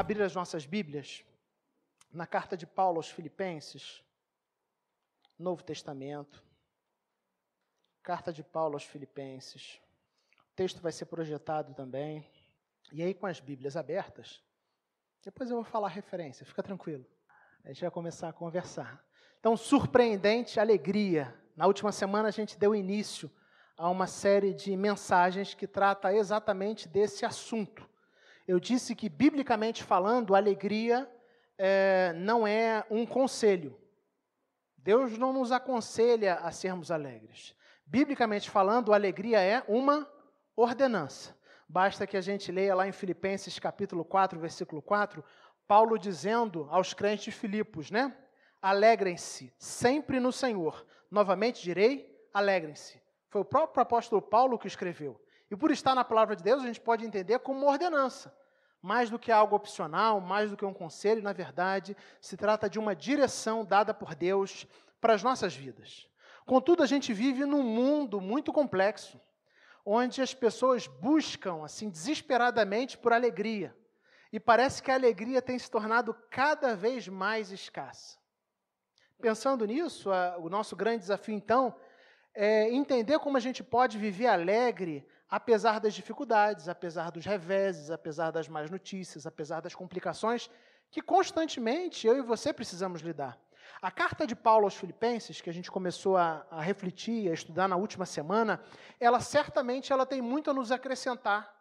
abrir as nossas Bíblias na carta de Paulo aos Filipenses, Novo Testamento, carta de Paulo aos Filipenses. O texto vai ser projetado também. E aí, com as Bíblias abertas, depois eu vou falar a referência, fica tranquilo. A gente vai começar a conversar. Então, surpreendente alegria. Na última semana a gente deu início a uma série de mensagens que trata exatamente desse assunto. Eu disse que, biblicamente falando, alegria não é um conselho. Deus não nos aconselha a sermos alegres. Biblicamente falando, alegria é uma ordenança. Basta que a gente leia lá em Filipenses capítulo 4, versículo 4, Paulo dizendo aos crentes de Filipos, né? Alegrem-se sempre no Senhor. Novamente direi, alegrem-se. Foi o próprio apóstolo Paulo que escreveu. E por estar na palavra de Deus, a gente pode entender como uma ordenança. Mais do que algo opcional, mais do que um conselho, na verdade, se trata de uma direção dada por Deus para as nossas vidas. Contudo, a gente vive num mundo muito complexo, onde as pessoas buscam, assim, desesperadamente por alegria. E parece que a alegria tem se tornado cada vez mais escassa. Pensando nisso, o nosso grande desafio, então, é entender como a gente pode viver alegre, apesar das dificuldades, apesar dos reveses, apesar das más notícias, apesar das complicações que constantemente eu e você precisamos lidar. A carta de Paulo aos Filipenses, que a gente começou a refletir, a estudar na última semana, ela certamente tem muito a nos acrescentar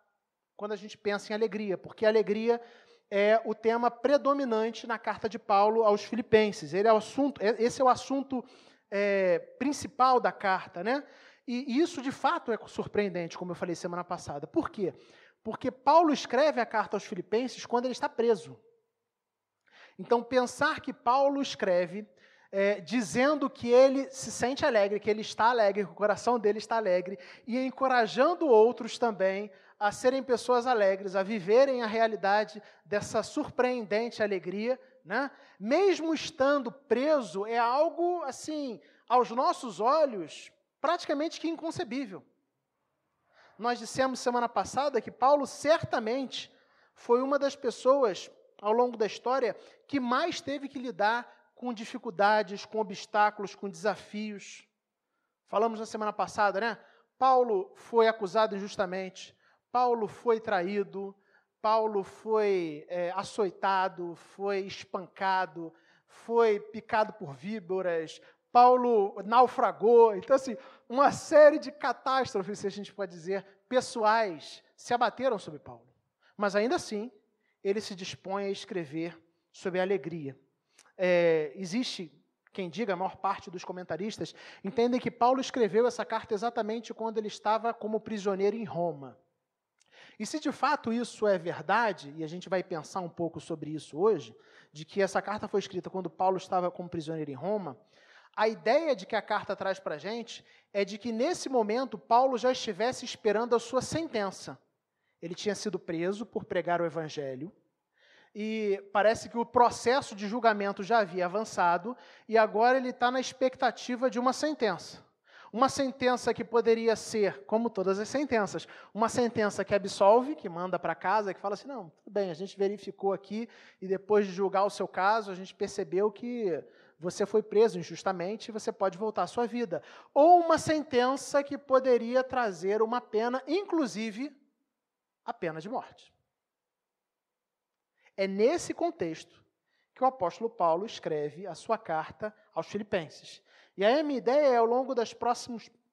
quando a gente pensa em alegria, porque a alegria é o tema predominante na carta de Paulo aos Filipenses. Esse é o assunto principal da carta, né? E isso, de fato, é surpreendente, como eu falei semana passada. Por quê? Porque Paulo escreve a carta aos Filipenses quando ele está preso. Então, pensar que Paulo escreve dizendo que ele se sente alegre, que ele está alegre, que o coração dele está alegre, e encorajando outros também a serem pessoas alegres, a viverem a realidade dessa surpreendente alegria, né? Mesmo estando preso, é algo, assim, aos nossos olhos, praticamente que inconcebível. Nós dissemos semana passada que Paulo certamente foi uma das pessoas, ao longo da história, que mais teve que lidar com dificuldades, com obstáculos, com desafios. Falamos na semana passada, né? Paulo foi acusado injustamente, Paulo foi traído, Paulo foi açoitado, foi espancado, foi picado por víboras, Paulo naufragou. Então, assim, uma série de catástrofes, se a gente pode dizer, pessoais, se abateram sobre Paulo. Mas ainda assim, ele se dispõe a escrever sobre a alegria. Existe quem diga, a maior parte dos comentaristas, entendem que Paulo escreveu essa carta exatamente quando ele estava como prisioneiro em Roma. E se de fato isso é verdade, e a gente vai pensar um pouco sobre isso hoje, de que essa carta foi escrita quando Paulo estava como prisioneiro em Roma, a ideia de que a carta traz para a gente é de que nesse momento Paulo já estivesse esperando a sua sentença. Ele tinha sido preso por pregar o evangelho, e parece que o processo de julgamento já havia avançado, e agora ele está na expectativa de uma sentença. Uma sentença que poderia ser, como todas as sentenças, uma sentença que absolve, que manda para casa, que fala assim, não, tudo bem, a gente verificou aqui, e depois de julgar o seu caso, a gente percebeu que você foi preso injustamente e você pode voltar à sua vida. Ou uma sentença que poderia trazer uma pena, inclusive a pena de morte. É nesse contexto que o apóstolo Paulo escreve a sua carta aos Filipenses. E aí a minha ideia é, ao longo das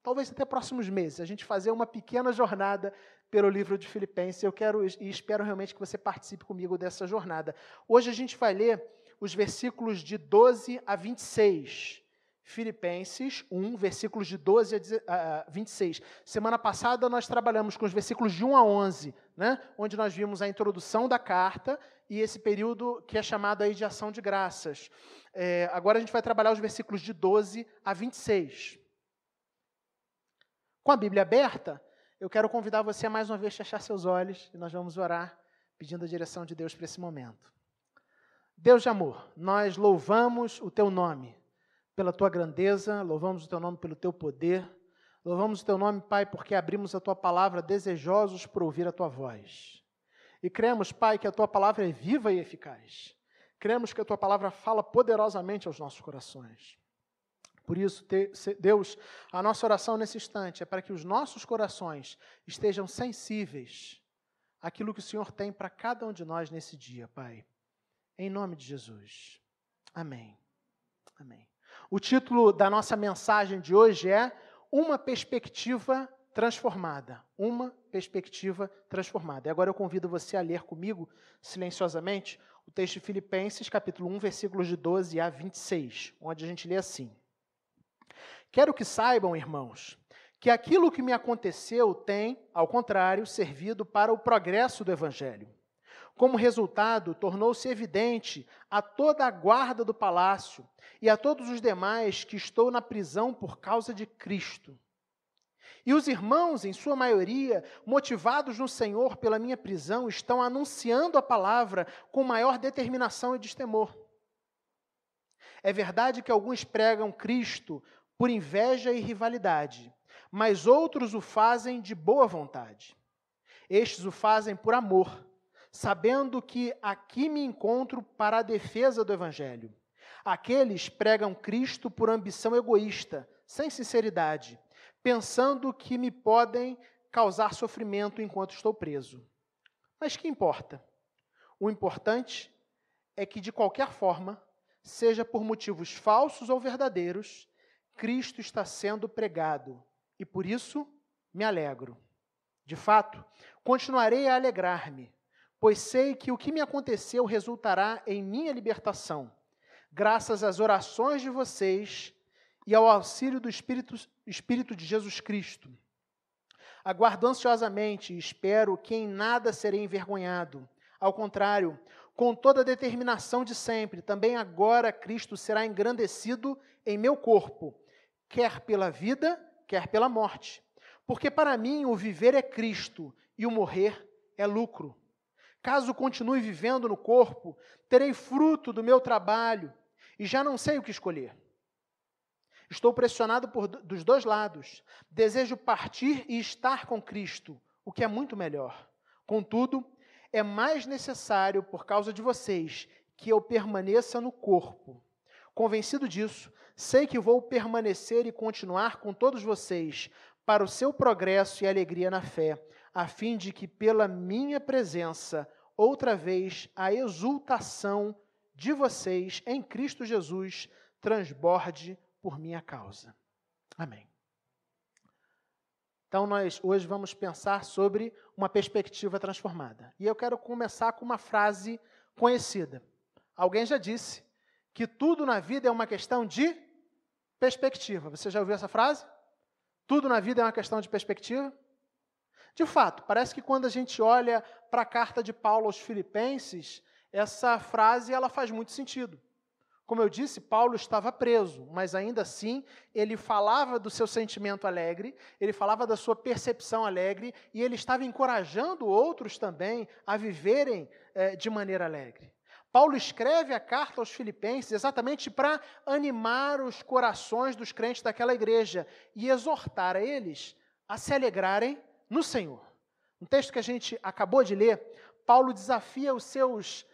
talvez até próximos meses, a gente fazer uma pequena jornada pelo livro de Filipenses. Eu quero e espero realmente que você participe comigo dessa jornada. Hoje a gente vai ler os versículos de 12 a 26. Filipenses 1, versículos de 12 a 26. Semana passada nós trabalhamos com os versículos de 1 a 11, né? Onde nós vimos a introdução da carta e esse período que é chamado aí de ação de graças. Agora a gente vai trabalhar os versículos de 12 a 26. Com a Bíblia aberta, eu quero convidar você a mais uma vez fechar seus olhos e nós vamos orar pedindo a direção de Deus para esse momento. Deus de amor, nós louvamos o Teu nome pela Tua grandeza, louvamos o Teu nome pelo Teu poder, louvamos o Teu nome, Pai, porque abrimos a Tua palavra desejosos por ouvir a Tua voz. E cremos, Pai, que a Tua palavra é viva e eficaz. Cremos que a Tua palavra fala poderosamente aos nossos corações. Por isso, Deus, a nossa oração nesse instante é para que os nossos corações estejam sensíveis àquilo que o Senhor tem para cada um de nós nesse dia, Pai. Em nome de Jesus. Amém. Amém. O título da nossa mensagem de hoje é Uma Perspectiva Transformada. Uma Perspectiva Transformada. E agora eu convido você a ler comigo, silenciosamente, o texto de Filipenses, capítulo 1, versículos de 12 a 26, onde a gente lê assim. Quero que saibam, irmãos, que aquilo que me aconteceu tem, ao contrário, servido para o progresso do Evangelho. Como resultado, tornou-se evidente a toda a guarda do palácio e a todos os demais que estou na prisão por causa de Cristo. E os irmãos, em sua maioria, motivados no Senhor pela minha prisão, estão anunciando a palavra com maior determinação e destemor. É verdade que alguns pregam Cristo por inveja e rivalidade, mas outros o fazem de boa vontade. Estes o fazem por amor, sabendo que aqui me encontro para a defesa do Evangelho. Aqueles pregam Cristo por ambição egoísta, sem sinceridade, pensando que me podem causar sofrimento enquanto estou preso. Mas que importa? O importante é que, de qualquer forma, seja por motivos falsos ou verdadeiros, Cristo está sendo pregado, e por isso me alegro. De fato, continuarei a alegrar-me, pois sei que o que me aconteceu resultará em minha libertação, graças às orações de vocês e ao auxílio do Espírito de Jesus Cristo. Aguardo ansiosamente e espero que em nada serei envergonhado. Ao contrário, com toda a determinação de sempre, também agora Cristo será engrandecido em meu corpo, quer pela vida, quer pela morte. Porque para mim o viver é Cristo e o morrer é lucro. Caso continue vivendo no corpo, terei fruto do meu trabalho e já não sei o que escolher. Estou pressionado dos dois lados. Desejo partir e estar com Cristo, o que é muito melhor. Contudo, é mais necessário, por causa de vocês, que eu permaneça no corpo. Convencido disso, sei que vou permanecer e continuar com todos vocês para o seu progresso e alegria na fé, a fim de que, pela minha presença, outra vez a exultação de vocês em Cristo Jesus transborde por minha causa. Amém. Então, nós hoje vamos pensar sobre uma perspectiva transformada. E eu quero começar com uma frase conhecida. Alguém já disse que tudo na vida é uma questão de perspectiva. Você já ouviu essa frase? Tudo na vida é uma questão de perspectiva? De fato, parece que quando a gente olha para a carta de Paulo aos Filipenses, essa frase ela faz muito sentido. Como eu disse, Paulo estava preso, mas ainda assim ele falava do seu sentimento alegre, ele falava da sua percepção alegre e ele estava encorajando outros também a viverem de maneira alegre. Paulo escreve a carta aos Filipenses exatamente para animar os corações dos crentes daquela igreja e exortar a eles a se alegrarem no Senhor. No texto que a gente acabou de ler, Paulo desafia os seus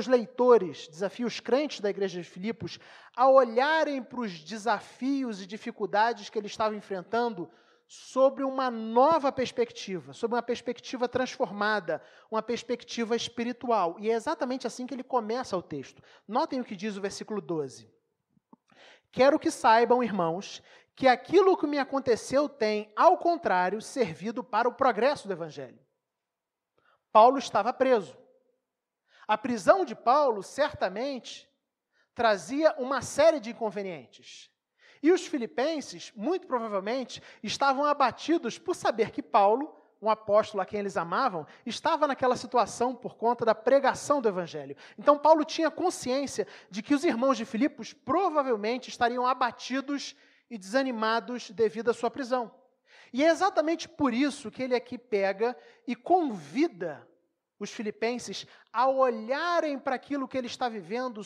leitores, desafia os crentes da igreja de Filipos a olharem para os desafios e dificuldades que ele estava enfrentando sobre uma nova perspectiva, sobre uma perspectiva transformada, uma perspectiva espiritual. E é exatamente assim que ele começa o texto. Notem o que diz o versículo 12. Quero que saibam, irmãos, que aquilo que me aconteceu tem, ao contrário, servido para o progresso do Evangelho. Paulo estava preso. A prisão de Paulo, certamente, trazia uma série de inconvenientes. E os filipenses, muito provavelmente, estavam abatidos por saber que Paulo, um apóstolo a quem eles amavam, estava naquela situação por conta da pregação do Evangelho. Então, Paulo tinha consciência de que os irmãos de Filipos provavelmente estariam abatidos e desanimados devido à sua prisão. E é exatamente por isso que ele aqui pega e convida os filipenses a olharem para aquilo que ele está vivendo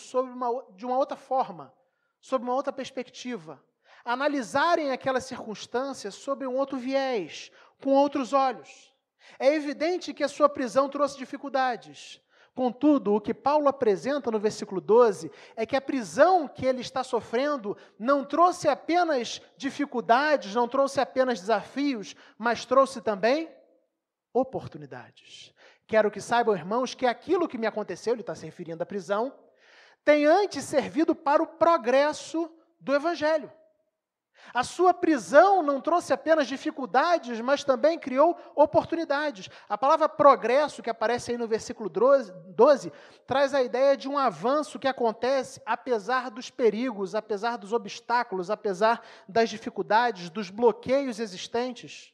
de uma outra forma, sob uma outra perspectiva, analisarem aquelas circunstâncias sob um outro viés, com outros olhos. É evidente que a sua prisão trouxe dificuldades. Contudo, o que Paulo apresenta no versículo 12 é que a prisão que ele está sofrendo não trouxe apenas dificuldades, não trouxe apenas desafios, mas trouxe também oportunidades. Quero que saibam, irmãos, que aquilo que me aconteceu, ele está se referindo à prisão, tem antes servido para o progresso do Evangelho. A sua prisão não trouxe apenas dificuldades, mas também criou oportunidades. A palavra progresso, que aparece aí no versículo 12, traz a ideia de um avanço que acontece apesar dos perigos, apesar dos obstáculos, apesar das dificuldades, dos bloqueios existentes.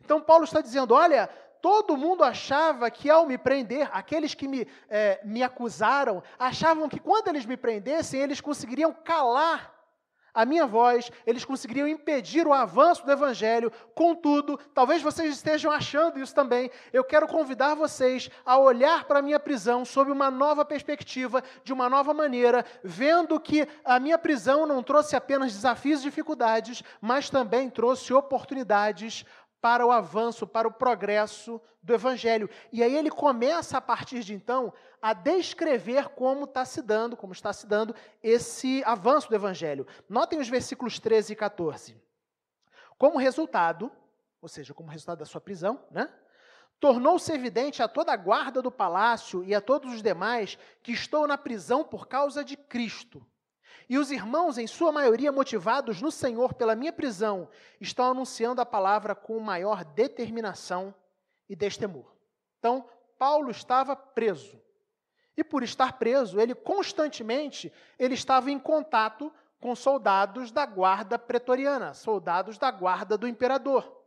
Então, Paulo está dizendo, olha, todo mundo achava que ao me prender, aqueles que me acusaram, achavam que quando eles me prendessem, eles conseguiriam calar a minha voz, eles conseguiriam impedir o avanço do Evangelho. Contudo, talvez vocês estejam achando isso também, eu quero convidar vocês a olhar para a minha prisão sob uma nova perspectiva, de uma nova maneira, vendo que a minha prisão não trouxe apenas desafios e dificuldades, mas também trouxe oportunidades para o avanço, para o progresso do Evangelho. E aí ele começa, a partir de então, a descrever como está se dando esse avanço do Evangelho. Notem os versículos 13 e 14. Como resultado, ou seja, como resultado da sua prisão, tornou-se evidente a toda a guarda do palácio e a todos os demais que estou na prisão por causa de Cristo. E os irmãos, em sua maioria motivados no Senhor pela minha prisão, estão anunciando a palavra com maior determinação e destemor. Então, Paulo estava preso. E por estar preso, ele constantemente estava em contato com soldados da guarda pretoriana, soldados da guarda do imperador.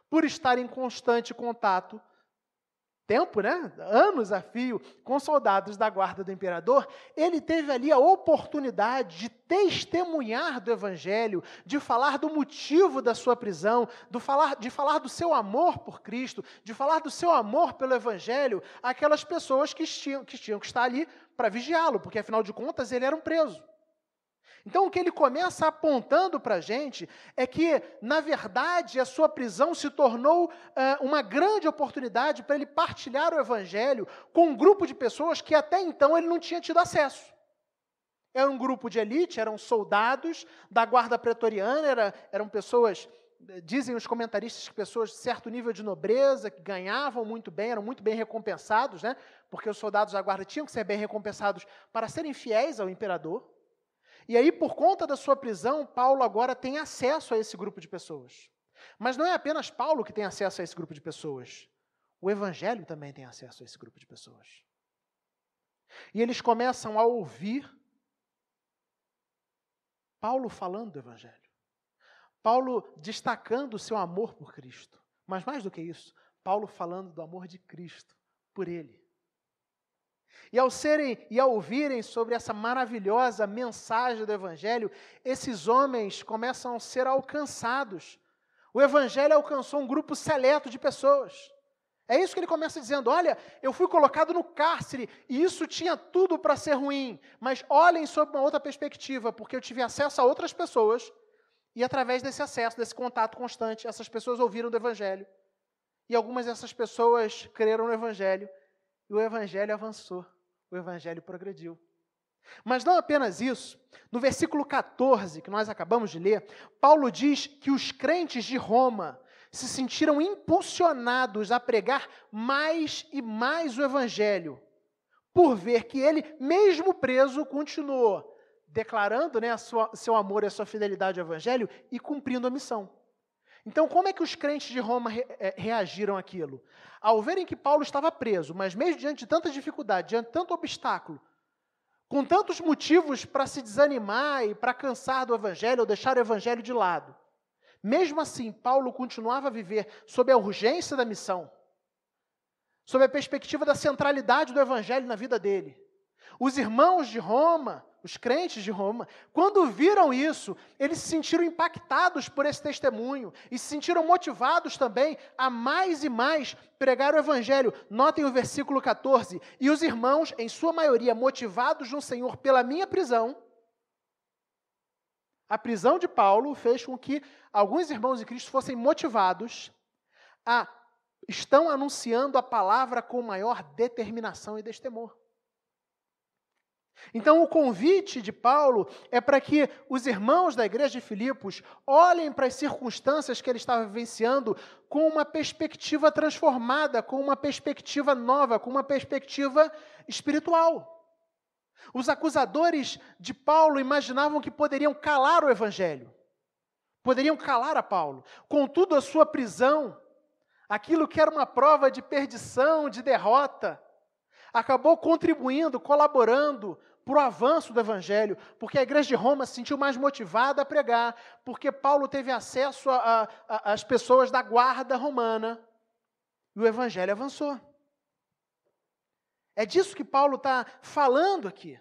Por estar em constante contato, anos a fio, com soldados da guarda do imperador, ele teve ali a oportunidade de testemunhar do Evangelho, de falar do motivo da sua prisão, de falar do seu amor por Cristo, de falar do seu amor pelo Evangelho, àquelas pessoas que tinham que estar ali para vigiá-lo, porque afinal de contas ele era um preso. Então, o que ele começa apontando para a gente é que, na verdade, a sua prisão se tornou uma grande oportunidade para ele partilhar o Evangelho com um grupo de pessoas que até então ele não tinha tido acesso. Era um grupo de elite, eram soldados da guarda pretoriana, eram pessoas, dizem os comentaristas, que pessoas de certo nível de nobreza, que ganhavam muito bem, eram muito bem recompensados, porque os soldados da guarda tinham que ser bem recompensados para serem fiéis ao imperador. E aí, por conta da sua prisão, Paulo agora tem acesso a esse grupo de pessoas. Mas não é apenas Paulo que tem acesso a esse grupo de pessoas. O Evangelho também tem acesso a esse grupo de pessoas. E eles começam a ouvir Paulo falando do Evangelho. Paulo destacando o seu amor por Cristo. Mas mais do que isso, Paulo falando do amor de Cristo por ele. E ao ouvirem sobre essa maravilhosa mensagem do Evangelho, esses homens começam a ser alcançados. O Evangelho alcançou um grupo seleto de pessoas. É isso que ele começa dizendo, olha, eu fui colocado no cárcere e isso tinha tudo para ser ruim, mas olhem sob uma outra perspectiva, porque eu tive acesso a outras pessoas e através desse acesso, desse contato constante, essas pessoas ouviram do Evangelho. E algumas dessas pessoas creram no Evangelho e o Evangelho avançou. O Evangelho progrediu. Mas não apenas isso, no versículo 14, que nós acabamos de ler, Paulo diz que os crentes de Roma se sentiram impulsionados a pregar mais e mais o Evangelho, por ver que ele, mesmo preso, continuou declarando seu amor e a sua fidelidade ao Evangelho e cumprindo a missão. Então, como é que os crentes de Roma reagiram àquilo? Ao verem que Paulo estava preso, mas mesmo diante de tanta dificuldade, diante de tanto obstáculo, com tantos motivos para se desanimar e para cansar do Evangelho ou deixar o Evangelho de lado, mesmo assim, Paulo continuava a viver sob a urgência da missão, sob a perspectiva da centralidade do Evangelho na vida dele. Os irmãos de Roma, os crentes de Roma, quando viram isso, eles se sentiram impactados por esse testemunho e se sentiram motivados também a mais e mais pregar o Evangelho. Notem o versículo 14. E os irmãos, em sua maioria, motivados no Senhor pela minha prisão, a prisão de Paulo fez com que alguns irmãos de Cristo fossem motivados a estão anunciando a palavra com maior determinação e destemor. Então, o convite de Paulo é para que os irmãos da igreja de Filipos olhem para as circunstâncias que ele estava vivenciando com uma perspectiva transformada, com uma perspectiva nova, com uma perspectiva espiritual. Os acusadores de Paulo imaginavam que poderiam calar o evangelho, poderiam calar a Paulo. Contudo, a sua prisão, aquilo que era uma prova de perdição, de derrota, acabou contribuindo, colaborando para o avanço do evangelho, porque a igreja de Roma se sentiu mais motivada a pregar, porque Paulo teve acesso às pessoas da guarda romana, e o evangelho avançou. É disso que Paulo está falando aqui.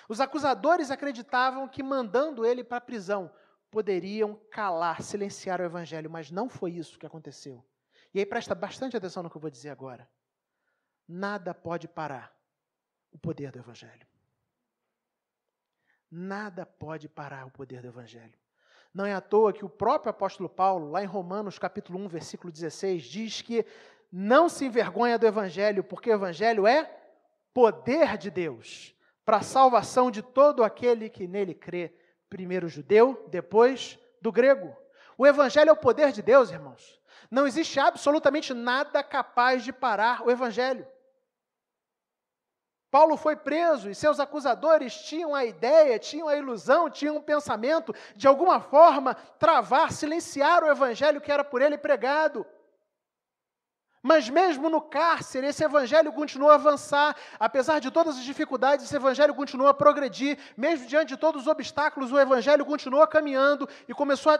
Os acusadores acreditavam que, mandando ele para a prisão, poderiam calar, silenciar o evangelho, mas não foi isso que aconteceu. E aí presta bastante atenção no que eu vou dizer agora. Nada pode parar o poder do evangelho. Nada pode parar o poder do evangelho. Não é à toa que o próprio apóstolo Paulo, lá em Romanos capítulo 1, versículo 16, diz que não se envergonha do evangelho, porque o evangelho é poder de Deus, para a salvação de todo aquele que nele crê, primeiro o judeu, depois do grego. O evangelho é o poder de Deus, irmãos. Não existe absolutamente nada capaz de parar o evangelho. Paulo foi preso e seus acusadores tinham a ideia, tinham a ilusão, tinham um pensamento de alguma forma travar, silenciar o evangelho que era por ele pregado. Mas mesmo no cárcere, esse evangelho continuou a avançar, apesar de todas as dificuldades, esse evangelho continuou a progredir, mesmo diante de todos os obstáculos, o evangelho continuou caminhando e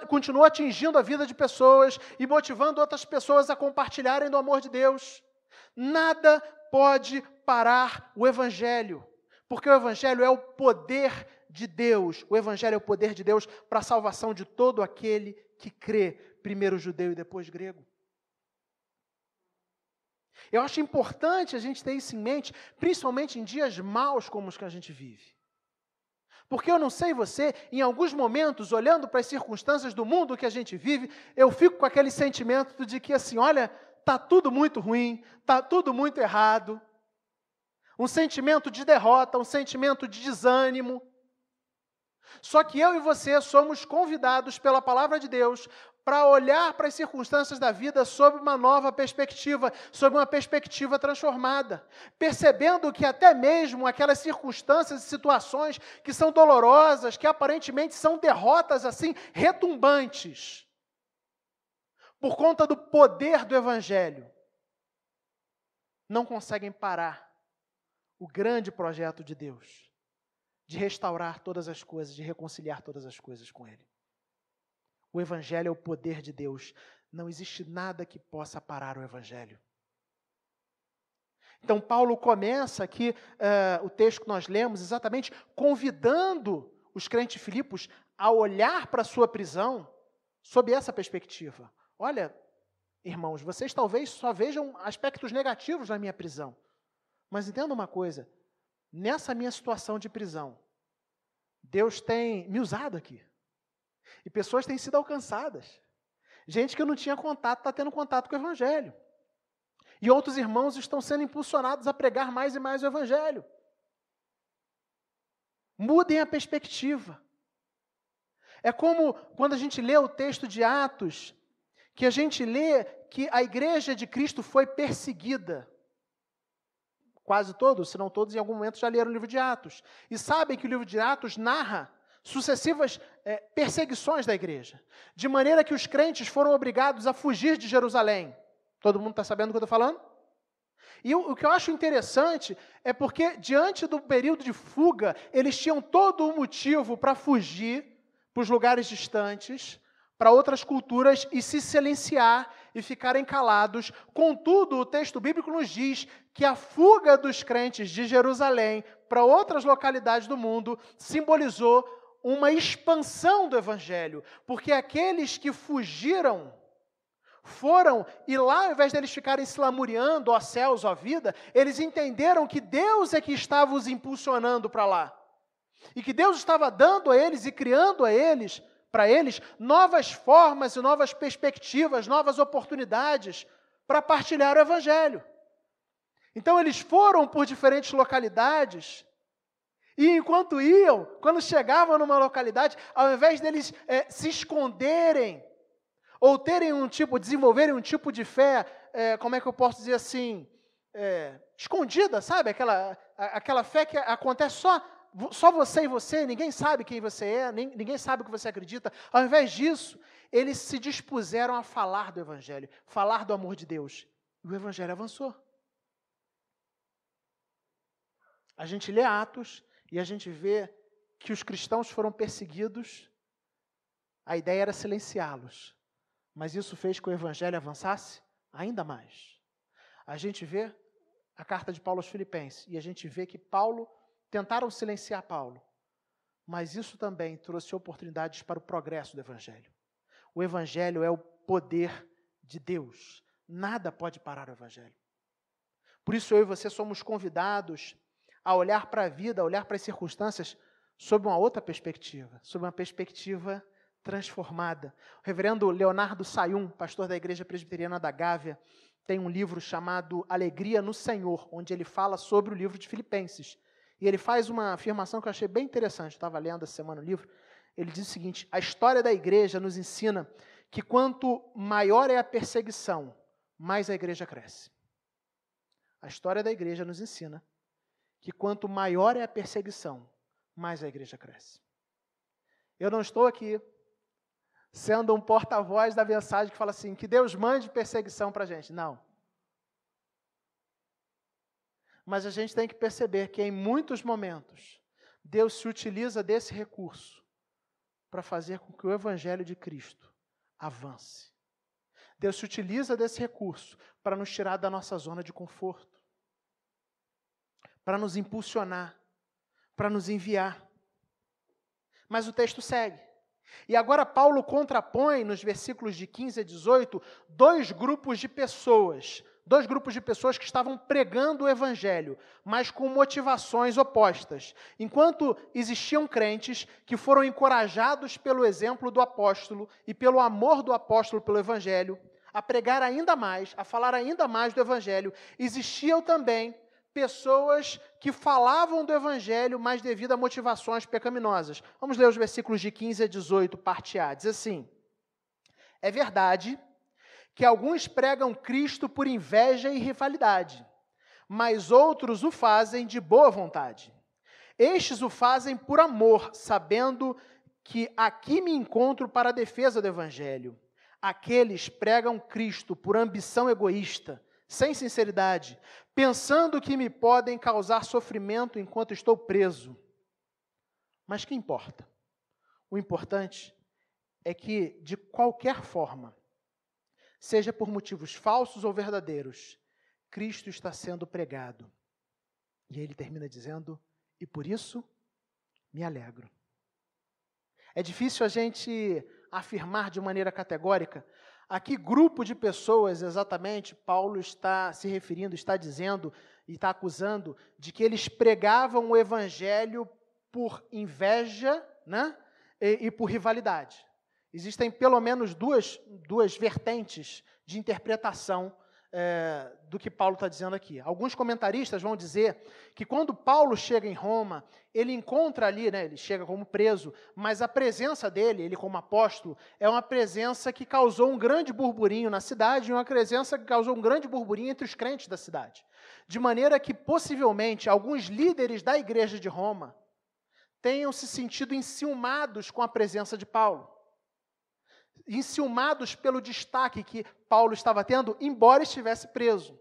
continuou atingindo a vida de pessoas e motivando outras pessoas a compartilharem do amor de Deus. Nada pode parar o evangelho, porque o evangelho é o poder de Deus. O evangelho é o poder de Deus para a salvação de todo aquele que crê, primeiro judeu e depois grego. Eu acho importante a gente ter isso em mente, principalmente em dias maus como os que a gente vive. Porque eu não sei você, em alguns momentos, olhando para as circunstâncias do mundo que a gente vive, eu fico com aquele sentimento de que assim, olha, está tudo muito ruim, está tudo muito errado. Um sentimento de derrota, um sentimento de desânimo. Só que eu e você somos convidados pela palavra de Deus para olhar para as circunstâncias da vida sob uma nova perspectiva, sob uma perspectiva transformada, percebendo que até mesmo aquelas circunstâncias e situações que são dolorosas, que aparentemente são derrotas assim retumbantes, por conta do poder do evangelho, não conseguem parar o grande projeto de Deus de restaurar todas as coisas, de reconciliar todas as coisas com Ele. O evangelho é o poder de Deus. Não existe nada que possa parar o evangelho. Então, Paulo começa aqui, o texto que nós lemos, exatamente convidando os crentes de Filipos a olhar para a sua prisão sob essa perspectiva. Olha, irmãos, vocês talvez só vejam aspectos negativos na minha prisão. Mas entenda uma coisa, nessa minha situação de prisão, Deus tem me usado aqui. E pessoas têm sido alcançadas. Gente que eu não tinha contato, está tendo contato com o evangelho. E outros irmãos estão sendo impulsionados a pregar mais e mais o evangelho. Mudem a perspectiva. É como quando a gente lê o texto de Atos, que a gente lê que a igreja de Cristo foi perseguida. Quase todos, se não todos, em algum momento já leram o livro de Atos. E sabem que o livro de Atos narra sucessivas perseguições da igreja. De maneira que os crentes foram obrigados a fugir de Jerusalém. Todo mundo está sabendo do que eu estou falando? E o que eu acho interessante é porque, diante do período de fuga, eles tinham todo o motivo para fugir para os lugares distantes, para outras culturas e se silenciar e ficarem calados. Contudo, o texto bíblico nos diz que a fuga dos crentes de Jerusalém para outras localidades do mundo simbolizou uma expansão do evangelho, porque aqueles que fugiram foram, e lá, ao invés deles ficarem se lamuriando, ó céus, ó vida, eles entenderam que Deus é que estava os impulsionando para lá, e que Deus estava dando a eles e criando para eles, novas formas e novas perspectivas, novas oportunidades para partilhar o evangelho. Então eles foram por diferentes localidades, e enquanto iam, quando chegavam numa localidade, ao invés deles se esconderem, ou desenvolverem um tipo de fé, como é que eu posso dizer assim, escondida, sabe? Aquela fé que acontece só você e você, ninguém sabe quem você é, ninguém sabe o que você acredita. Ao invés disso, eles se dispuseram a falar do evangelho, falar do amor de Deus. E o evangelho avançou. A gente lê Atos e a gente vê que os cristãos foram perseguidos. A ideia era silenciá-los, mas isso fez que o evangelho avançasse ainda mais. A gente vê a carta de Paulo aos Filipenses e a gente vê que tentaram silenciar Paulo, mas isso também trouxe oportunidades para o progresso do evangelho. O evangelho é o poder de Deus. Nada pode parar o evangelho. Por isso eu e você somos convidados a olhar para a vida, a olhar para as circunstâncias sob uma outra perspectiva, sob uma perspectiva transformada. O reverendo Leonardo Sayum, pastor da Igreja Presbiteriana da Gávea, tem um livro chamado Alegria no Senhor, onde ele fala sobre o livro de Filipenses. E ele faz uma afirmação que eu achei bem interessante, eu estava lendo essa semana o livro. Ele diz o seguinte: a história da igreja nos ensina que quanto maior é a perseguição, mais a igreja cresce. A história da igreja nos ensina que quanto maior é a perseguição, mais a igreja cresce. Eu não estou aqui sendo um porta-voz da mensagem que fala assim, que Deus mande perseguição para a gente. Não. Mas a gente tem que perceber que em muitos momentos, Deus se utiliza desse recurso para fazer com que o Evangelho de Cristo avance. Deus se utiliza desse recurso para nos tirar da nossa zona de conforto, para nos impulsionar, para nos enviar. Mas o texto segue. E agora Paulo contrapõe, nos versículos de 15 a 18, dois grupos de pessoas que estavam pregando o Evangelho, mas com motivações opostas. Enquanto existiam crentes que foram encorajados pelo exemplo do apóstolo e pelo amor do apóstolo pelo Evangelho, a pregar ainda mais, a falar ainda mais do Evangelho, existiam também pessoas que falavam do Evangelho, mas devido a motivações pecaminosas. Vamos ler os versículos de 15 a 18, parte A. Diz assim: é verdade que alguns pregam Cristo por inveja e rivalidade, mas outros o fazem de boa vontade. Estes o fazem por amor, sabendo que aqui me encontro para a defesa do Evangelho. Aqueles pregam Cristo por ambição egoísta, sem sinceridade, pensando que me podem causar sofrimento enquanto estou preso. Mas que importa? O importante é que, de qualquer forma, seja por motivos falsos ou verdadeiros, Cristo está sendo pregado. E ele termina dizendo, e por isso me alegro. É difícil a gente afirmar de maneira categórica a que grupo de pessoas exatamente Paulo está se referindo, está dizendo e está acusando de que eles pregavam o Evangelho por inveja, né, e por rivalidade. Existem pelo menos duas vertentes de interpretação do que Paulo está dizendo aqui. Alguns comentaristas vão dizer que quando Paulo chega em Roma, ele encontra ali, né, ele chega como preso, mas a presença dele, ele como apóstolo, é uma presença que causou um grande burburinho na cidade, e uma presença que causou um grande burburinho entre os crentes da cidade. De maneira que, possivelmente, alguns líderes da igreja de Roma tenham se sentido enciumados com a presença de Paulo. Enciumados pelo destaque que Paulo estava tendo, embora estivesse preso.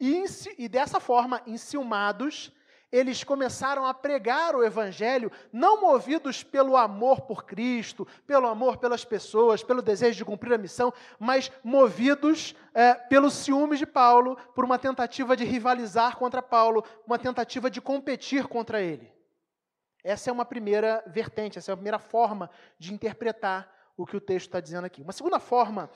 E dessa forma, enciumados, eles começaram a pregar o Evangelho, não movidos pelo amor por Cristo, pelo amor pelas pessoas, pelo desejo de cumprir a missão, mas movidos pelo ciúme de Paulo, por uma tentativa de rivalizar contra Paulo, uma tentativa de competir contra ele. Essa é uma primeira vertente, essa é a primeira forma de interpretar o que o texto está dizendo aqui. Uma segunda forma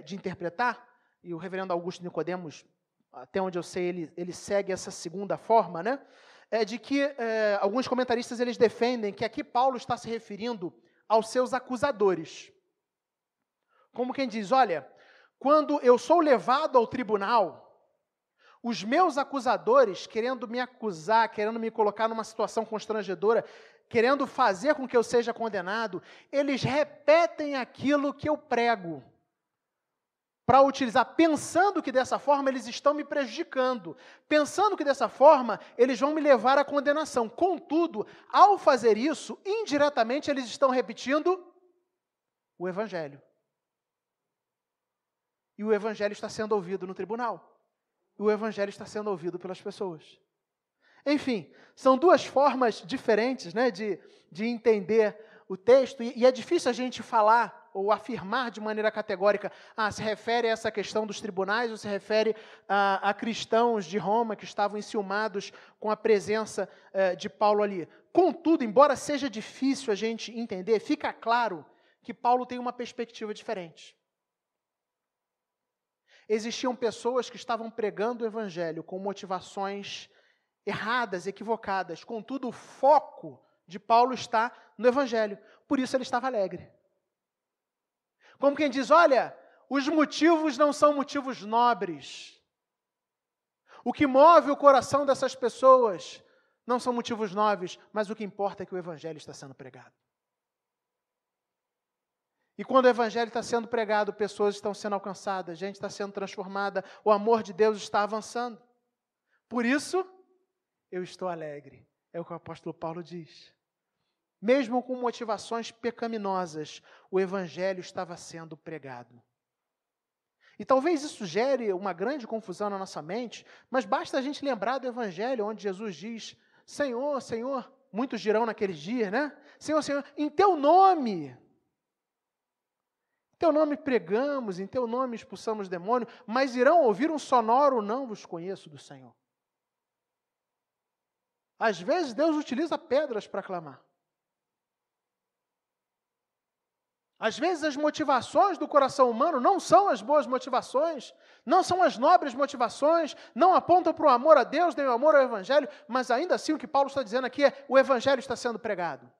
de interpretar, e o reverendo Augusto Nicodemos, até onde eu sei, ele segue essa segunda forma, né? É de que alguns comentaristas eles defendem que aqui Paulo está se referindo aos seus acusadores. Como quem diz, olha, quando eu sou levado ao tribunal, os meus acusadores, querendo me acusar, querendo me colocar numa situação constrangedora, querendo fazer com que eu seja condenado, eles repetem aquilo que eu prego, para utilizar, pensando que dessa forma eles estão me prejudicando, pensando que dessa forma eles vão me levar à condenação. Contudo, ao fazer isso, indiretamente eles estão repetindo o Evangelho. E o Evangelho está sendo ouvido no tribunal. O Evangelho está sendo ouvido pelas pessoas. Enfim, são duas formas diferentes, né, de entender o texto, e é difícil a gente falar ou afirmar de maneira categórica, se refere a essa questão dos tribunais ou se refere a cristãos de Roma que estavam enciumados com a presença de Paulo ali. Contudo, embora seja difícil a gente entender, fica claro que Paulo tem uma perspectiva diferente. Existiam pessoas que estavam pregando o Evangelho com motivações erradas, equivocadas. Contudo, o foco de Paulo está no Evangelho. Por isso ele estava alegre. Como quem diz, olha, os motivos não são motivos nobres. O que move o coração dessas pessoas não são motivos nobres, mas o que importa é que o Evangelho está sendo pregado. E quando o Evangelho está sendo pregado, pessoas estão sendo alcançadas, gente está sendo transformada, o amor de Deus está avançando. Por isso, eu estou alegre. É o que o apóstolo Paulo diz. Mesmo com motivações pecaminosas, o Evangelho estava sendo pregado. E talvez isso gere uma grande confusão na nossa mente, mas basta a gente lembrar do Evangelho, onde Jesus diz, Senhor, Senhor, muitos dirão naqueles dias, né? Senhor, Senhor, em Teu nome pregamos, em Teu nome expulsamos demônio, mas irão ouvir um sonoro, não vos conheço do Senhor. Às vezes Deus utiliza pedras para clamar. Às vezes as motivações do coração humano não são as boas motivações, não são as nobres motivações, não apontam para o amor a Deus, nem o amor ao Evangelho, mas ainda assim o que Paulo está dizendo aqui é, o Evangelho está sendo pregado.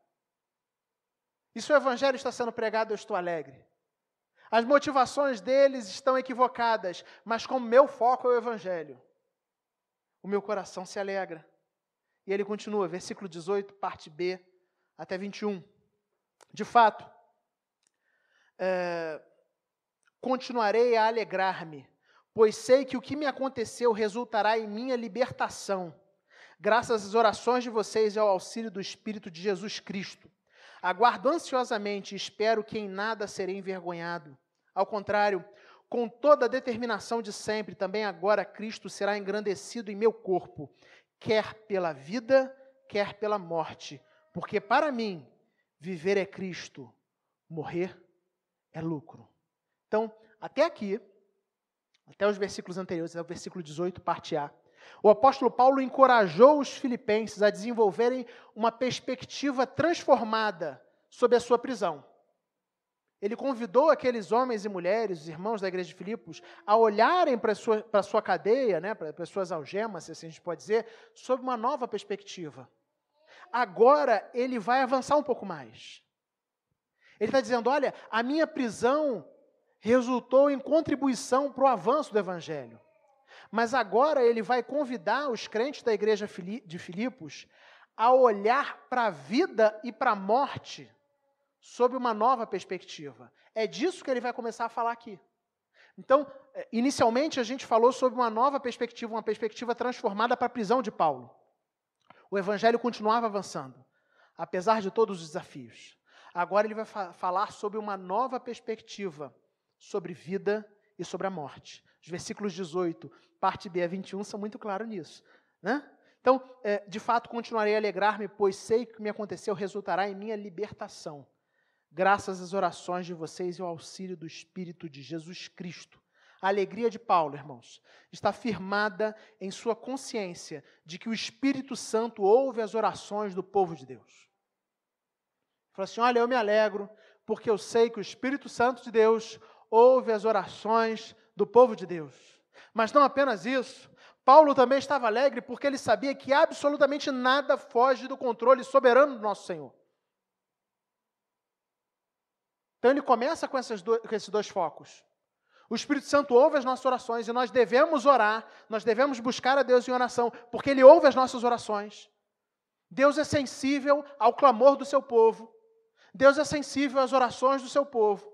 E se o Evangelho está sendo pregado, eu estou alegre. As motivações deles estão equivocadas, mas como meu foco é o Evangelho, o meu coração se alegra. E ele continua, versículo 18, parte B, até 21. De fato, continuarei a alegrar-me, pois sei que o que me aconteceu resultará em minha libertação, graças às orações de vocês e ao auxílio do Espírito de Jesus Cristo. Aguardo ansiosamente e espero que em nada serei envergonhado. Ao contrário, com toda a determinação de sempre, também agora Cristo será engrandecido em meu corpo, quer pela vida, quer pela morte, porque para mim, viver é Cristo, morrer é lucro. Então, até aqui, até os versículos anteriores, é o versículo 18, parte A, o apóstolo Paulo encorajou os filipenses a desenvolverem uma perspectiva transformada sobre a sua prisão. Ele convidou aqueles homens e mulheres, os irmãos da igreja de Filipos, a olharem para a sua cadeia, né, para as suas algemas, se assim a gente pode dizer, sob uma nova perspectiva. Agora, ele vai avançar um pouco mais. Ele está dizendo, olha, a minha prisão resultou em contribuição para o avanço do Evangelho. Mas agora ele vai convidar os crentes da igreja de Filipos a olhar para a vida e para a morte sob uma nova perspectiva. É disso que ele vai começar a falar aqui. Então, inicialmente a gente falou sobre uma nova perspectiva, uma perspectiva transformada para a prisão de Paulo. O Evangelho continuava avançando, apesar de todos os desafios. Agora ele vai falar sobre uma nova perspectiva, sobre vida e sobre a morte. Os versículos 18, parte B a 21, são muito claros nisso, né? Então, de fato, continuarei a alegrar-me, pois sei que o que me aconteceu resultará em minha libertação, graças às orações de vocês e ao auxílio do Espírito de Jesus Cristo. A alegria de Paulo, irmãos, está firmada em sua consciência de que o Espírito Santo ouve as orações do povo de Deus. Fala assim, olha, eu me alegro, porque eu sei que o Espírito Santo de Deus ouve as orações do povo de Deus. Mas não apenas isso, Paulo também estava alegre porque ele sabia que absolutamente nada foge do controle soberano do nosso Senhor. Então ele começa com esses dois focos. O Espírito Santo ouve as nossas orações e nós devemos orar, nós devemos buscar a Deus em oração, porque Ele ouve as nossas orações. Deus é sensível ao clamor do seu povo. Deus é sensível às orações do seu povo.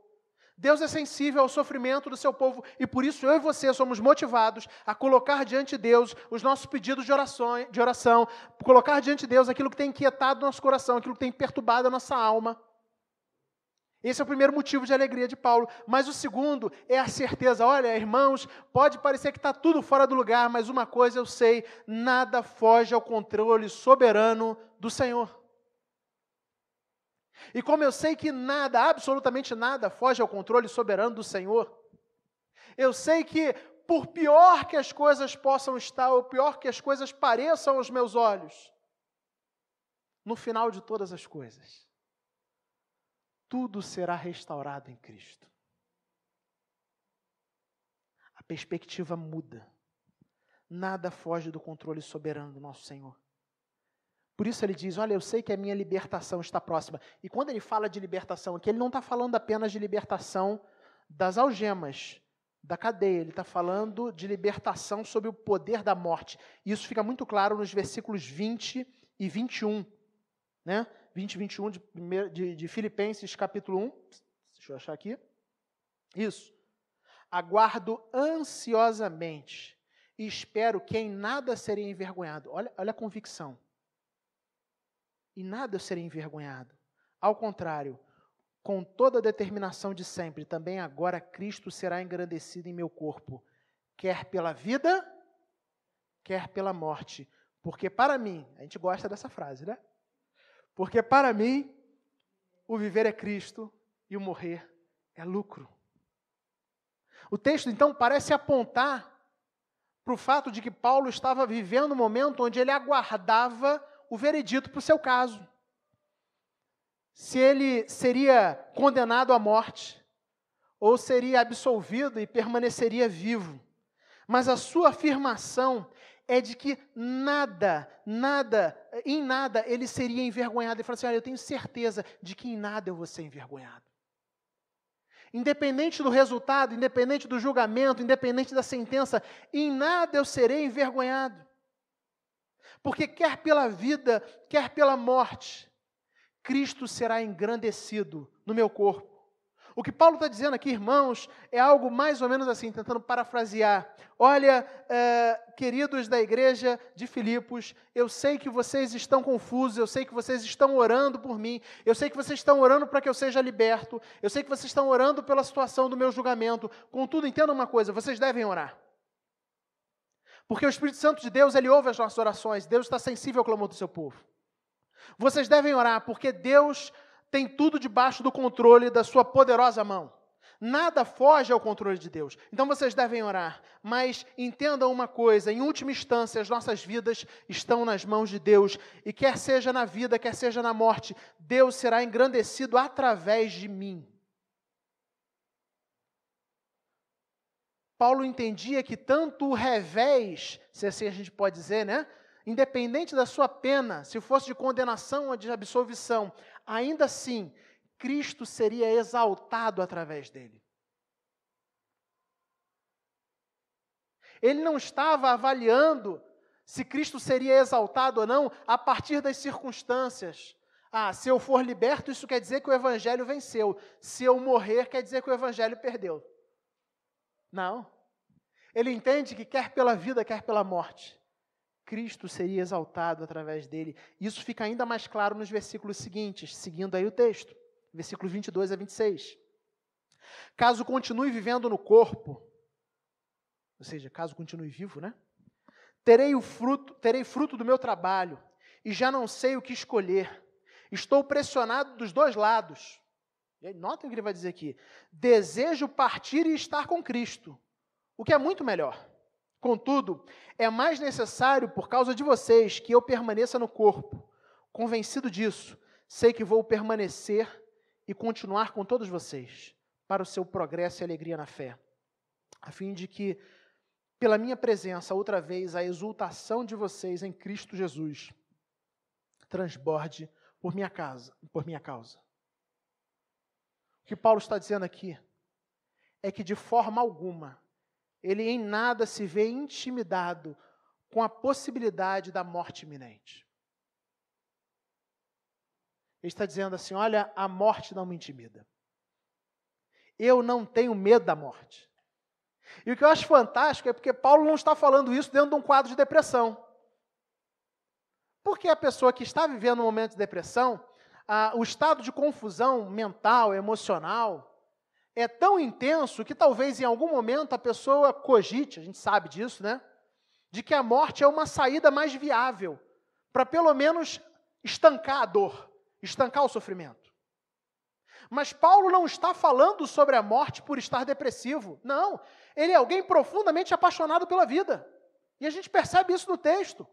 Deus é sensível ao sofrimento do seu povo e por isso eu e você somos motivados a colocar diante de Deus os nossos pedidos de oração, colocar diante de Deus aquilo que tem inquietado nosso coração, aquilo que tem perturbado a nossa alma. Esse é o primeiro motivo de alegria de Paulo. Mas o segundo é a certeza. Olha, irmãos, pode parecer que está tudo fora do lugar, mas uma coisa eu sei, nada foge ao controle soberano do Senhor. E como eu sei que nada, absolutamente nada, foge ao controle soberano do Senhor, eu sei que, por pior que as coisas possam estar, ou pior que as coisas pareçam aos meus olhos, no final de todas as coisas, tudo será restaurado em Cristo. A perspectiva muda. Nada foge do controle soberano do nosso Senhor. Por isso ele diz, olha, eu sei que a minha libertação está próxima. E quando ele fala de libertação aqui, ele não está falando apenas de libertação das algemas, da cadeia. Ele está falando de libertação sob o poder da morte. E isso fica muito claro nos versículos 20 e 21. Né? 20 e 21 de Filipenses capítulo 1. Deixa eu achar aqui. Isso. Aguardo ansiosamente e espero que em nada serei envergonhado. Olha a convicção. Em nada eu serei envergonhado. Ao contrário, com toda a determinação de sempre, também agora Cristo será engrandecido em meu corpo, quer pela vida, quer pela morte. Porque para mim, a gente gosta dessa frase, né? Porque para mim, o viver é Cristo e o morrer é lucro. O texto, então, parece apontar para o fato de que Paulo estava vivendo um momento onde ele aguardava o veredito para o seu caso. Se ele seria condenado à morte, ou seria absolvido e permaneceria vivo. Mas a sua afirmação é de que em nada ele seria envergonhado. Ele fala assim, olha, eu tenho certeza de que em nada eu vou ser envergonhado. Independente do resultado, independente do julgamento, independente da sentença, em nada eu serei envergonhado. Porque quer pela vida, quer pela morte, Cristo será engrandecido no meu corpo. O que Paulo está dizendo aqui, irmãos, é algo mais ou menos assim, tentando parafrasear. Olha, queridos da igreja de Filipos, eu sei que vocês estão confusos, eu sei que vocês estão orando por mim, eu sei que vocês estão orando para que eu seja liberto, eu sei que vocês estão orando pela situação do meu julgamento. Contudo, entendam uma coisa, vocês devem orar. Porque o Espírito Santo de Deus, ele ouve as nossas orações, Deus está sensível ao clamor do seu povo. Vocês devem orar, porque Deus tem tudo debaixo do controle da sua poderosa mão. Nada foge ao controle de Deus. Então vocês devem orar, mas entendam uma coisa, em última instância, as nossas vidas estão nas mãos de Deus, e quer seja na vida, quer seja na morte, Deus será engrandecido através de mim. Paulo entendia que tanto o revés, se assim a gente pode dizer, né? Independente da sua pena, se fosse de condenação ou de absolvição, ainda assim, Cristo seria exaltado através dele. Ele não estava avaliando se Cristo seria exaltado ou não a partir das circunstâncias. Ah, se eu for liberto, isso quer dizer que o Evangelho venceu. Se eu morrer, quer dizer que o Evangelho perdeu. Não. Ele entende que quer pela vida, quer pela morte, Cristo seria exaltado através dele. Isso fica ainda mais claro nos versículos seguintes, seguindo aí o texto. Versículos 22 a 26. Caso continue vivendo no corpo, ou seja, caso continue vivo, né? Terei fruto do meu trabalho, e já não sei o que escolher. Estou pressionado dos dois lados. Notem o que ele vai dizer aqui. Desejo partir e estar com Cristo, o que é muito melhor. Contudo, é mais necessário, por causa de vocês, que eu permaneça no corpo. Convencido disso, sei que vou permanecer e continuar com todos vocês, para o seu progresso e alegria na fé, a fim de que, pela minha presença, outra vez, a exultação de vocês em Cristo Jesus transborde por minha causa. O que Paulo está dizendo aqui é que de forma alguma, ele em nada se vê intimidado com a possibilidade da morte iminente. Ele está dizendo assim, olha, a morte não me intimida. Eu não tenho medo da morte. E o que eu acho fantástico é porque Paulo não está falando isso dentro de um quadro de depressão. Porque a pessoa que está vivendo um momento de depressão, o estado de confusão mental, emocional, é tão intenso que talvez em algum momento a pessoa cogite, a gente sabe disso, né? De que a morte é uma saída mais viável para pelo menos estancar a dor, estancar o sofrimento. Mas Paulo não está falando sobre a morte por estar depressivo. Não, ele é alguém profundamente apaixonado pela vida. E a gente percebe isso no texto.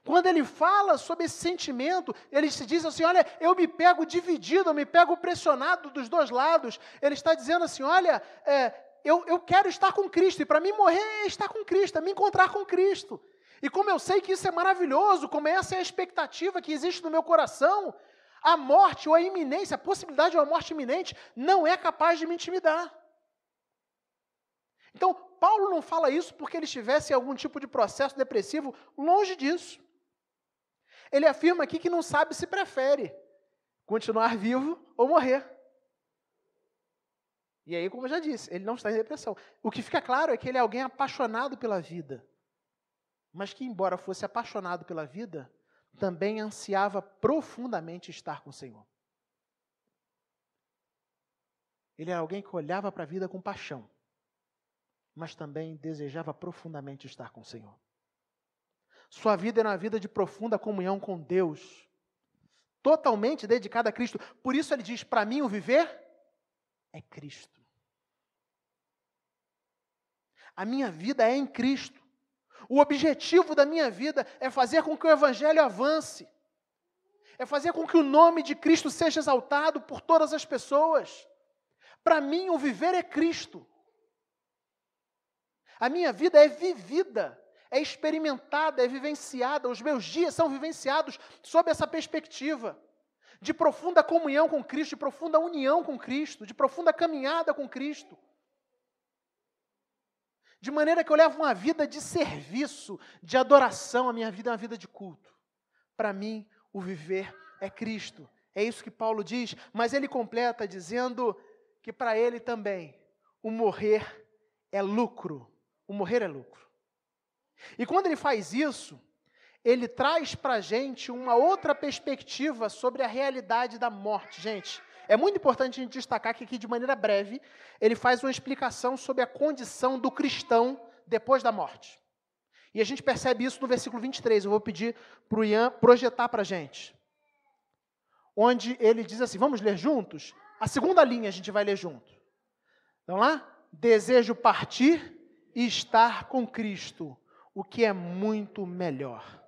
Quando ele fala sobre esse sentimento, ele se diz assim, olha, eu me pego dividido, eu me pego pressionado dos dois lados. Ele está dizendo assim, olha, eu quero estar com Cristo, e para mim morrer é estar com Cristo, é me encontrar com Cristo. E como eu sei que isso é maravilhoso, como essa é a expectativa que existe no meu coração, a morte ou a iminência, a possibilidade de uma morte iminente, não é capaz de me intimidar. Então, Paulo não fala isso porque ele estivesse em algum tipo de processo depressivo, longe disso. Ele afirma aqui que não sabe se prefere continuar vivo ou morrer. E aí, como eu já disse, ele não está em depressão. O que fica claro é que ele é alguém apaixonado pela vida, mas que, embora fosse apaixonado pela vida, também ansiava profundamente estar com o Senhor. Ele era alguém que olhava para a vida com paixão, mas também desejava profundamente estar com o Senhor. Sua vida era uma vida de profunda comunhão com Deus, totalmente dedicada a Cristo. Por isso ele diz, para mim o viver é Cristo. A minha vida é em Cristo. O objetivo da minha vida é fazer com que o Evangelho avance. É fazer com que o nome de Cristo seja exaltado por todas as pessoas. Para mim o viver é Cristo. A minha vida é vivida, é experimentada, é vivenciada, os meus dias são vivenciados sob essa perspectiva de profunda comunhão com Cristo, de profunda união com Cristo, de profunda caminhada com Cristo. De maneira que eu levo uma vida de serviço, de adoração, a minha vida é uma vida de culto. Para mim, o viver é Cristo. É isso que Paulo diz, mas ele completa dizendo que para ele também o morrer é lucro. O morrer é lucro. E quando ele faz isso, ele traz para a gente uma outra perspectiva sobre a realidade da morte. Gente, é muito importante a gente destacar que aqui, de maneira breve, ele faz uma explicação sobre a condição do cristão depois da morte. E a gente percebe isso no versículo 23. Eu vou pedir para o Ian projetar para a gente. Onde ele diz assim, vamos ler juntos? A segunda linha a gente vai ler junto. Então lá, desejo partir e estar com Cristo, o que é muito melhor.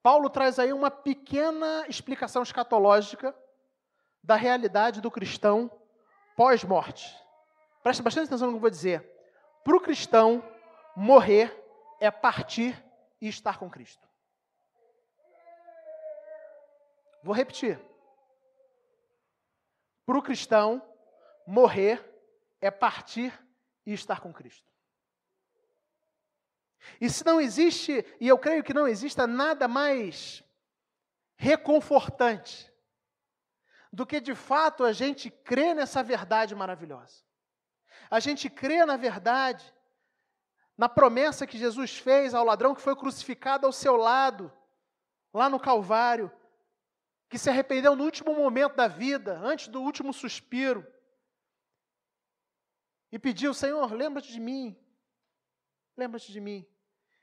Paulo traz aí uma pequena explicação escatológica da realidade do cristão pós-morte. Preste bastante atenção no que eu vou dizer. Para o cristão, morrer é partir e estar com Cristo. Vou repetir. Para o cristão, morrer é partir e estar com Cristo. E se não existe, e eu creio que não exista nada mais reconfortante do que de fato a gente crer nessa verdade maravilhosa. A gente crê na verdade, na promessa que Jesus fez ao ladrão que foi crucificado ao seu lado, lá no Calvário, que se arrependeu no último momento da vida, antes do último suspiro, e pediu, Senhor, lembra-te de mim, lembra-te de mim.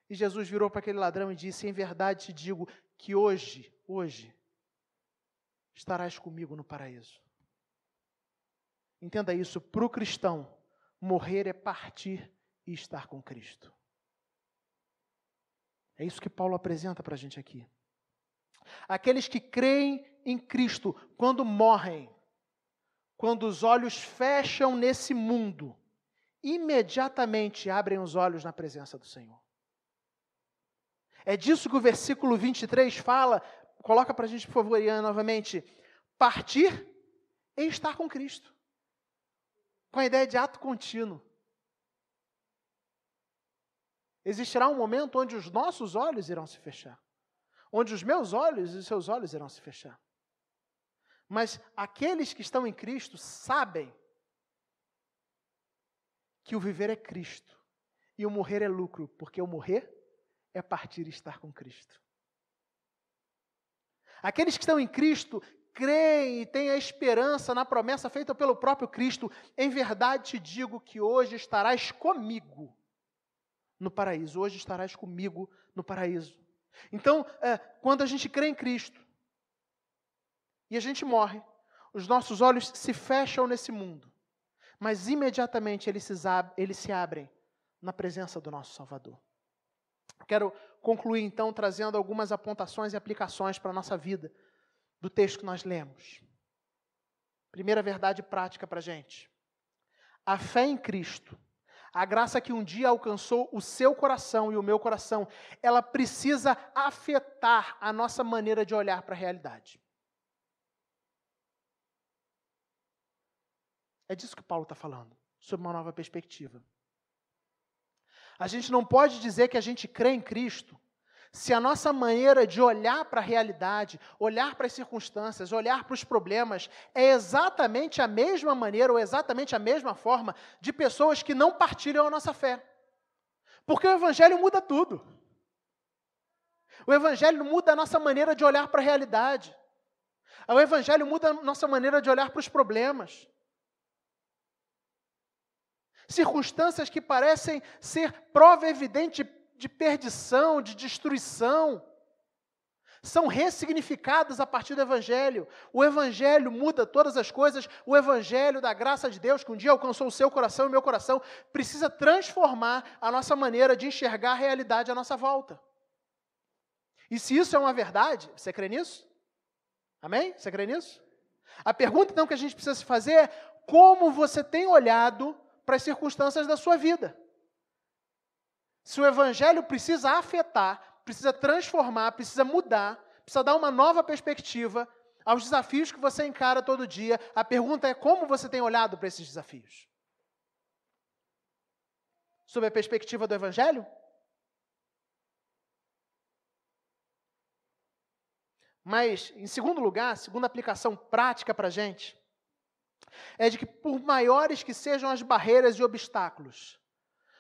E Jesus virou para aquele ladrão e disse, em verdade te digo que hoje, estarás comigo no paraíso. Entenda isso, para o cristão, morrer é partir e estar com Cristo. É isso que Paulo apresenta para a gente aqui. Aqueles que creem em Cristo, quando morrem, quando os olhos fecham nesse mundo, imediatamente abrem os olhos na presença do Senhor. É disso que o versículo 23 fala. Coloca para a gente, por favor, Ian, novamente. Partir em estar com Cristo, com a ideia de ato contínuo. Existirá um momento onde os nossos olhos irão se fechar, onde os meus olhos e os seus olhos irão se fechar. Mas aqueles que estão em Cristo sabem que o viver é Cristo e o morrer é lucro, porque o morrer é partir e estar com Cristo. Aqueles que estão em Cristo creem e têm a esperança na promessa feita pelo próprio Cristo. Em verdade te digo que hoje estarás comigo no paraíso. Hoje estarás comigo no paraíso. Então, quando a gente crê em Cristo e a gente morre, os nossos olhos se fecham nesse mundo, mas imediatamente eles se abrem na presença do nosso Salvador. Quero concluir então trazendo algumas apontações e aplicações para a nossa vida do texto que nós lemos. Primeira verdade prática para a gente. A fé em Cristo, a graça que um dia alcançou o seu coração e o meu coração, ela precisa afetar a nossa maneira de olhar para a realidade. É disso que Paulo está falando, sobre uma nova perspectiva. A gente não pode dizer que a gente crê em Cristo se a nossa maneira de olhar para a realidade, olhar para as circunstâncias, olhar para os problemas, é exatamente a mesma maneira ou exatamente a mesma forma de pessoas que não partilham a nossa fé. Porque o Evangelho muda tudo. O Evangelho muda a nossa maneira de olhar para a realidade. O Evangelho muda a nossa maneira de olhar para os problemas. Circunstâncias que parecem ser prova evidente de perdição, de destruição, são ressignificadas a partir do Evangelho. O Evangelho muda todas as coisas. O Evangelho da graça de Deus, que um dia alcançou o seu coração e o meu coração, precisa transformar a nossa maneira de enxergar a realidade à nossa volta. E se isso é uma verdade, você crê nisso? Amém? Você crê nisso? A pergunta então que a gente precisa se fazer é: como você tem olhado para as circunstâncias da sua vida? Se o Evangelho precisa afetar, precisa transformar, precisa mudar, precisa dar uma nova perspectiva aos desafios que você encara todo dia, a pergunta é: como você tem olhado para esses desafios? Sob a perspectiva do Evangelho? Mas, em segundo lugar, a segunda aplicação prática para a gente é de que, por maiores que sejam as barreiras e obstáculos,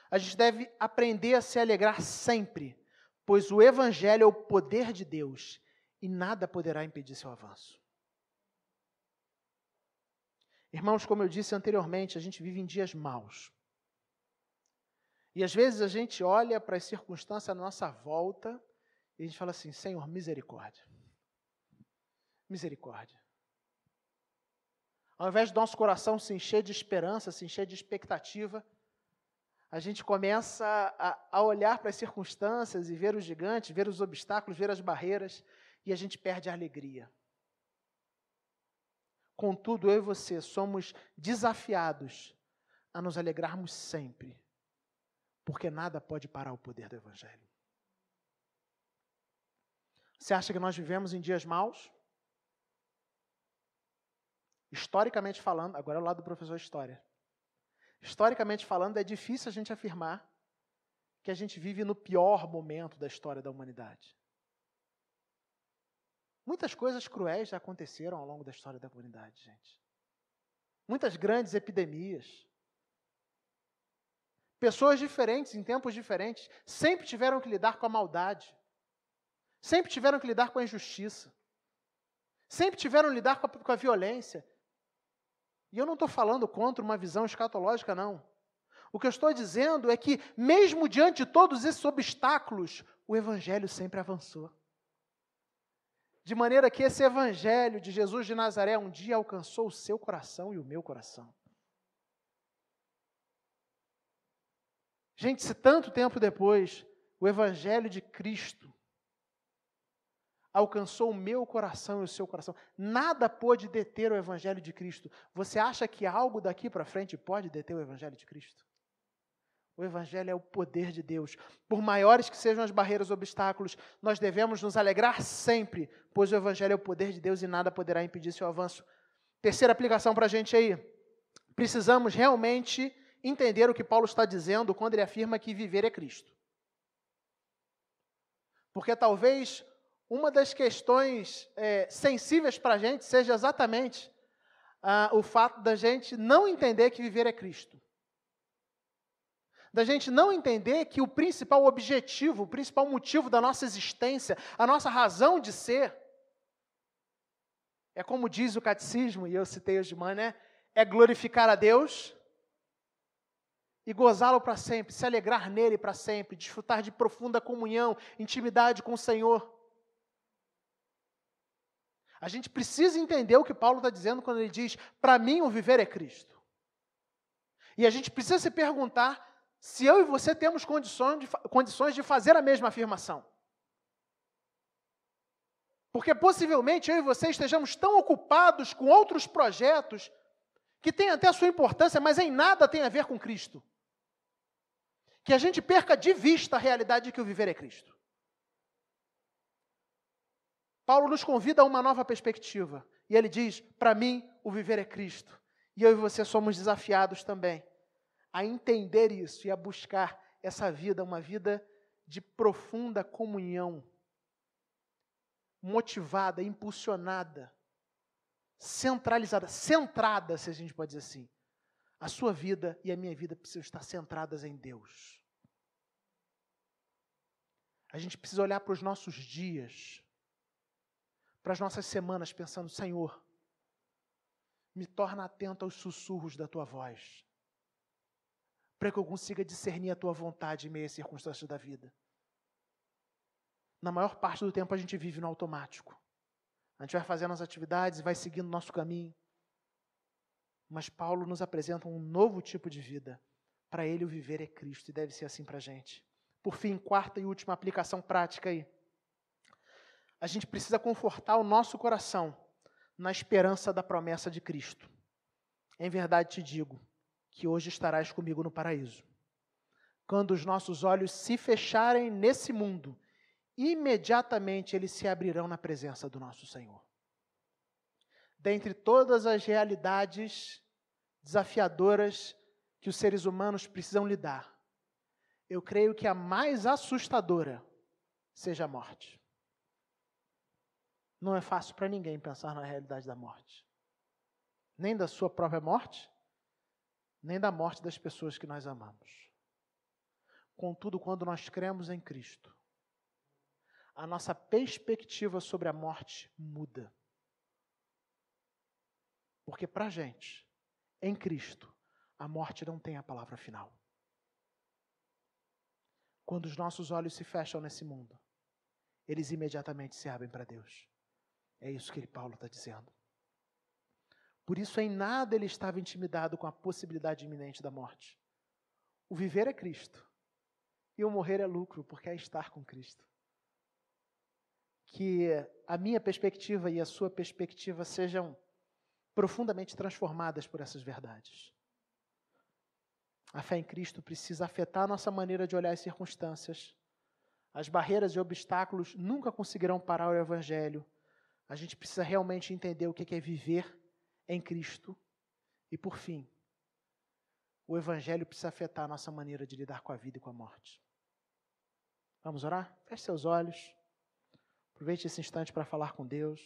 a gente deve aprender a se alegrar sempre, pois o Evangelho é o poder de Deus e nada poderá impedir seu avanço. Irmãos, como eu disse anteriormente, a gente vive em dias maus. E às vezes a gente olha para as circunstâncias à nossa volta e a gente fala assim: Senhor, misericórdia. Misericórdia. Ao invés do nosso coração se encher de esperança, se encher de expectativa, a gente começa a olhar para as circunstâncias e ver os gigantes, ver os obstáculos, ver as barreiras, e a gente perde a alegria. Contudo, eu e você somos desafiados a nos alegrarmos sempre, porque nada pode parar o poder do Evangelho. Você acha que nós vivemos em dias maus? Historicamente falando, agora é o lado do professor História. Historicamente falando, é difícil a gente afirmar que a gente vive no pior momento da história da humanidade. Muitas coisas cruéis já aconteceram ao longo da história da humanidade, gente. Muitas grandes epidemias. Pessoas diferentes, em tempos diferentes, sempre tiveram que lidar com a maldade. Sempre tiveram que lidar com a injustiça. Sempre tiveram que lidar com a violência. E eu não estou falando contra uma visão escatológica, não. O que eu estou dizendo é que, mesmo diante de todos esses obstáculos, o Evangelho sempre avançou. De maneira que esse Evangelho de Jesus de Nazaré um dia alcançou o seu coração e o meu coração. Gente, se tanto tempo depois, o Evangelho de Cristo alcançou o meu coração e o seu coração, nada pôde deter o Evangelho de Cristo. Você acha que algo daqui para frente pode deter o Evangelho de Cristo? O Evangelho é o poder de Deus. Por maiores que sejam as barreiras e obstáculos, nós devemos nos alegrar sempre, pois o Evangelho é o poder de Deus e nada poderá impedir seu avanço. Terceira aplicação para a gente aí. Precisamos realmente entender o que Paulo está dizendo quando ele afirma que viver é Cristo. Porque talvez uma das questões sensíveis para a gente seja exatamente o fato da gente não entender que viver é Cristo. Da gente não entender que o principal objetivo, o principal motivo da nossa existência, a nossa razão de ser, é como diz o catecismo, e eu citei hoje de manhã, é glorificar a Deus e gozá-lo para sempre, se alegrar nele para sempre, desfrutar de profunda comunhão, intimidade com o Senhor. A gente precisa entender o que Paulo está dizendo quando ele diz, para mim o viver é Cristo. E a gente precisa se perguntar se eu e você temos condições de fazer a mesma afirmação. Porque possivelmente eu e você estejamos tão ocupados com outros projetos que têm até a sua importância, mas em nada tem a ver com Cristo. Que a gente perca de vista a realidade de que o viver é Cristo. Paulo nos convida a uma nova perspectiva. E ele diz, para mim, o viver é Cristo. E eu e você somos desafiados também a entender isso e a buscar essa vida, uma vida de profunda comunhão, motivada, impulsionada, centralizada, centrada, se a gente pode dizer assim. A sua vida e a minha vida precisam estar centradas em Deus. A gente precisa olhar para os nossos dias, para as nossas semanas, pensando, Senhor, me torna atento aos sussurros da Tua voz, para que eu consiga discernir a Tua vontade em meio às circunstâncias da vida. Na maior parte do tempo a gente vive no automático. A gente vai fazendo as atividades e vai seguindo o nosso caminho. Mas Paulo nos apresenta um novo tipo de vida. Para ele o viver é Cristo e deve ser assim para a gente. Por fim, quarta e última aplicação prática aí. A gente precisa confortar o nosso coração na esperança da promessa de Cristo. Em verdade te digo que hoje estarás comigo no paraíso. Quando os nossos olhos se fecharem nesse mundo, imediatamente eles se abrirão na presença do nosso Senhor. Dentre todas as realidades desafiadoras que os seres humanos precisam lidar, eu creio que a mais assustadora seja a morte. Não é fácil para ninguém pensar na realidade da morte. Nem da sua própria morte, nem da morte das pessoas que nós amamos. Contudo, quando nós cremos em Cristo, a nossa perspectiva sobre a morte muda. Porque para a gente, em Cristo, a morte não tem a palavra final. Quando os nossos olhos se fecham nesse mundo, eles imediatamente se abrem para Deus. É isso que Paulo está dizendo. Por isso, em nada ele estava intimidado com a possibilidade iminente da morte. O viver é Cristo. E o morrer é lucro, porque é estar com Cristo. Que a minha perspectiva e a sua perspectiva sejam profundamente transformadas por essas verdades. A fé em Cristo precisa afetar a nossa maneira de olhar as circunstâncias. As barreiras e obstáculos nunca conseguirão parar o Evangelho. A gente precisa realmente entender o que é viver em Cristo. E, por fim, o Evangelho precisa afetar a nossa maneira de lidar com a vida e com a morte. Vamos orar? Feche seus olhos. Aproveite esse instante para falar com Deus.